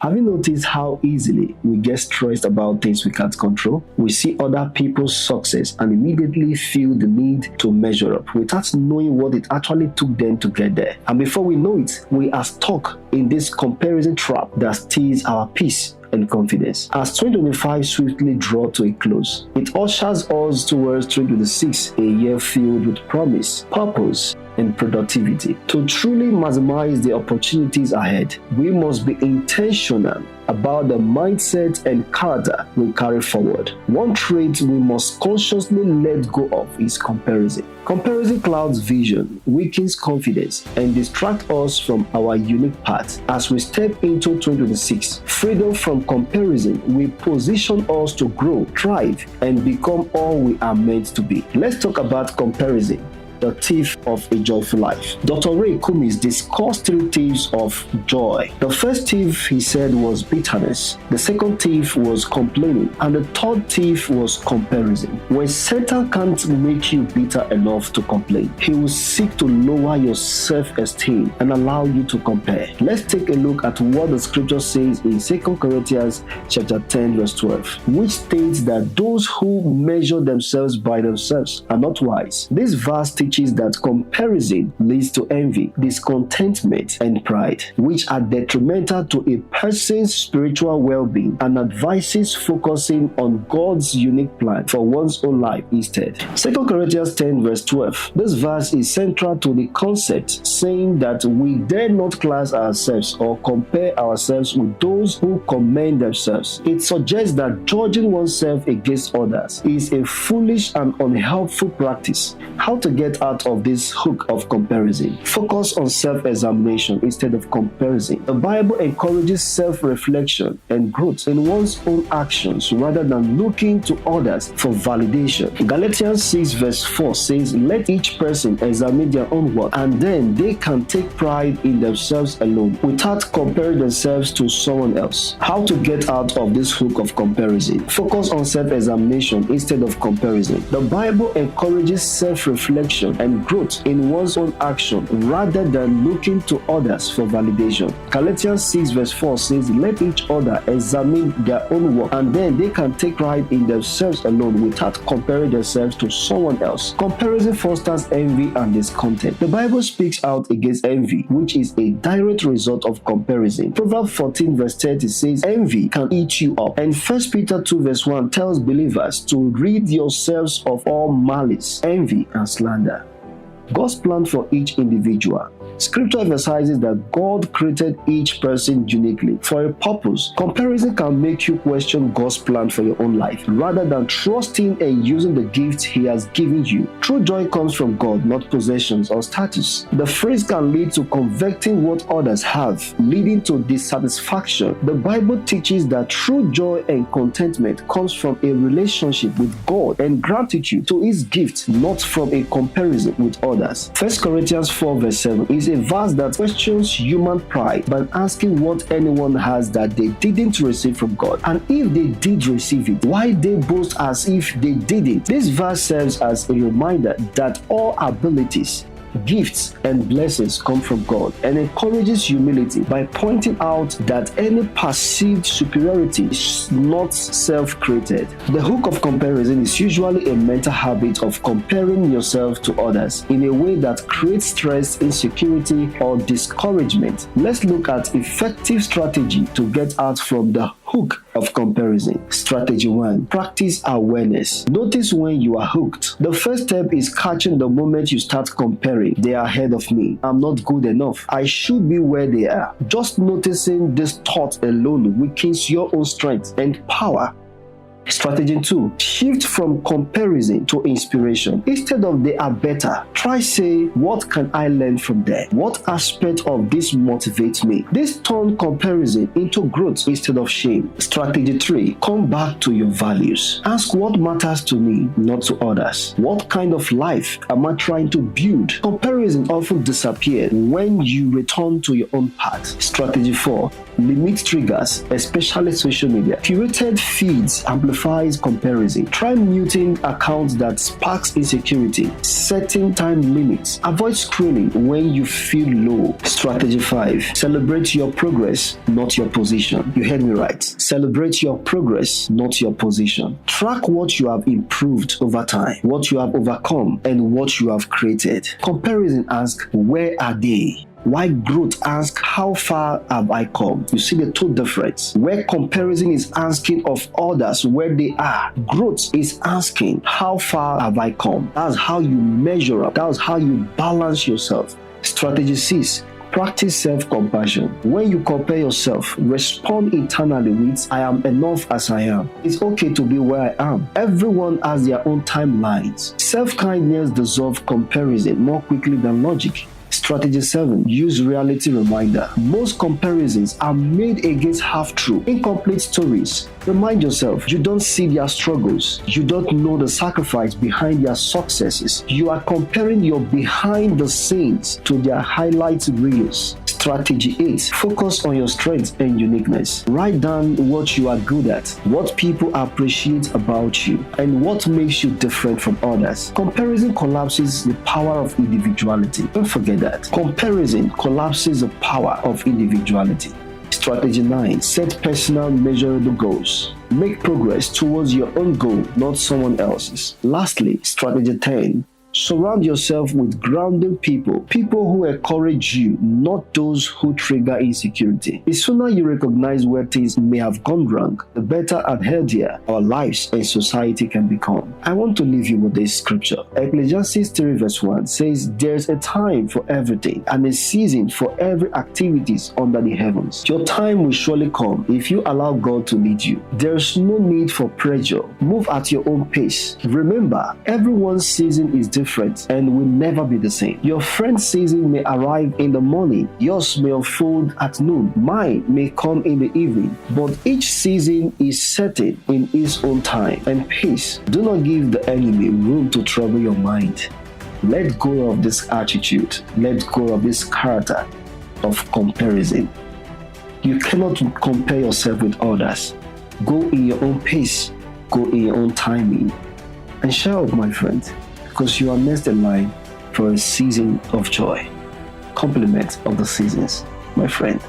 Have you noticed how easily we get stressed about things we can't control? We see other people's success and immediately feel the need to measure up without knowing what it actually took them to get there. And before we know it, we are stuck in this comparison trap that steals our peace and confidence. As 2025 swiftly draws to a close, it ushers us towards 2026, a year filled with promise, purpose, and productivity. To truly maximize the opportunities ahead, we must be intentional about the mindset and character we carry forward. One trait we must consciously let go of is comparison. Comparison clouds vision, weakens confidence, and distracts us from our unique path. As we step into 2026, freedom from comparison will position us to grow, thrive, and become all we are meant to be. Let's talk about comparison, the thief of a joyful life. Dr. Ray Kumis discussed 3 thieves of joy. The first thief, he said, was bitterness. The second thief was complaining. And the third thief was comparison. When Satan can't make you bitter enough to complain, he will seek to lower your self-esteem and allow you to compare. Let's take a look at what the scripture says in 2 Corinthians chapter 10 verse 12, which states that those who measure themselves by themselves are not wise. This verse teaches that comparison leads to envy, discontentment, and pride, which are detrimental to a person's spiritual well-being, and advises focusing on God's unique plan for one's own life instead. 2 Corinthians 10 verse 12. This verse is central to the concept, saying that we dare not class ourselves or compare ourselves with those who commend themselves. It suggests that judging oneself against others is a foolish and unhelpful practice. How to get out of this hook of comparison? Focus on self-examination instead of comparison. The Bible encourages self-reflection and growth in one's own actions rather than looking to others for validation. Galatians 6 verse 4 says, "Let each person examine their own work, and then they can take pride in themselves alone without comparing themselves to someone else." How to get out of this hook of comparison? Focus on self-examination instead of comparison. The Bible encourages self-reflection and growth in one's own action rather than looking to others for validation. Galatians 6 verse 4 says, "Let each other examine their own work, and then they can take pride in themselves alone without comparing themselves to someone else." Comparison fosters envy and discontent. The Bible speaks out against envy, which is a direct result of comparison. Proverbs 14 verse 30 says, "Envy can eat you up." And 1 Peter 2 verse 1 tells believers to rid yourselves of all malice, envy, and slander. God's plan for each individual. Scripture emphasizes that God created each person uniquely for a purpose. Comparison can make you question God's plan for your own life rather than trusting and using the gifts He has given you. True joy comes from God, not possessions or status. The phrase can lead to coveting what others have, leading to dissatisfaction. The Bible teaches that true joy and contentment comes from a relationship with God and gratitude to His gifts, not from a comparison with others. 1 Corinthians 4 verse 7 is a verse that questions human pride by asking what anyone has that they didn't receive from God, and if they did receive it, why they boast as if they didn't. This verse serves as a reminder that all abilities, gifts, and blessings come from God, and encourages humility by pointing out that any perceived superiority is not self-created. The hook of comparison is usually a mental habit of comparing yourself to others in a way that creates stress, insecurity, or discouragement. Let's look at effective strategy to get out from the hook of comparison. Strategy 1. Practice awareness. Notice when you are hooked. The first step is catching the moment you start comparing. They are ahead of me. I'm not good enough. I should be where they are. Just noticing this thought alone weakens your own strength and power. Strategy 2. Shift from comparison to inspiration. Instead of "they are better," try say, "What can I learn from them? What aspect of this motivates me?" This turns comparison into growth instead of shame. Strategy 3. Come back to your values. Ask what matters to me, not to others. What kind of life am I trying to build? Comparison often disappears when you return to your own path. Strategy 4. Limit triggers, especially social media. Curated feeds amplifies comparison. Try muting accounts that sparks insecurity. Setting time limits. Avoid scrolling when you feel low. Strategy 5. Celebrate your progress, not your position. You heard me right. Celebrate your progress, not your position. Track what you have improved over time, what you have overcome, and what you have created. Comparison asks, where are they? Why growth asks, how far have I come? You see the two difference. Where comparison is asking of others where they are, growth is asking, how far have I come? That's how you measure up. That's how you balance yourself. Strategy 6. Practice self-compassion. When you compare yourself, respond internally with, I am enough as I am. It's okay to be where I am. Everyone has their own timelines. Self-kindness dissolves comparison more quickly than logic. Strategy 7. Use reality reminder. Most comparisons are made against half-true, incomplete stories. Remind yourself, you don't see their struggles. You don't know the sacrifice behind their successes. You are comparing your behind the scenes to their highlight reels. Strategy 8. Focus on your strengths and uniqueness. Write down what you are good at, what people appreciate about you, and what makes you different from others. Comparison collapses the power of individuality. Don't forget that. Comparison collapses the power of individuality. Strategy 9. Set personal measurable goals. Make progress towards your own goal, not someone else's. Lastly, strategy 10. Surround yourself with grounded people who encourage you, not those who trigger insecurity. The sooner you recognize where things may have gone wrong, the better and healthier our lives and society can become. I want to leave you with this scripture. Ecclesiastes 3 verse 1 says, there's a time for everything and a season for every activities under the heavens. Your time will surely come if you allow God to lead you. There's no need for pressure. Move at your own pace. Remember, everyone's season is different and will never be the same. Your friend's season may arrive in the morning, yours may unfold at noon, mine may come in the evening, but each season is certain in its own time and pace. Do not give the enemy room to trouble your mind. Let go of this attitude, let go of this character of comparison. You cannot compare yourself with others. Go in your own pace, go in your own timing, and shout out, my friend, because you are next in line for a season of joy. Compliment of the seasons, my friend.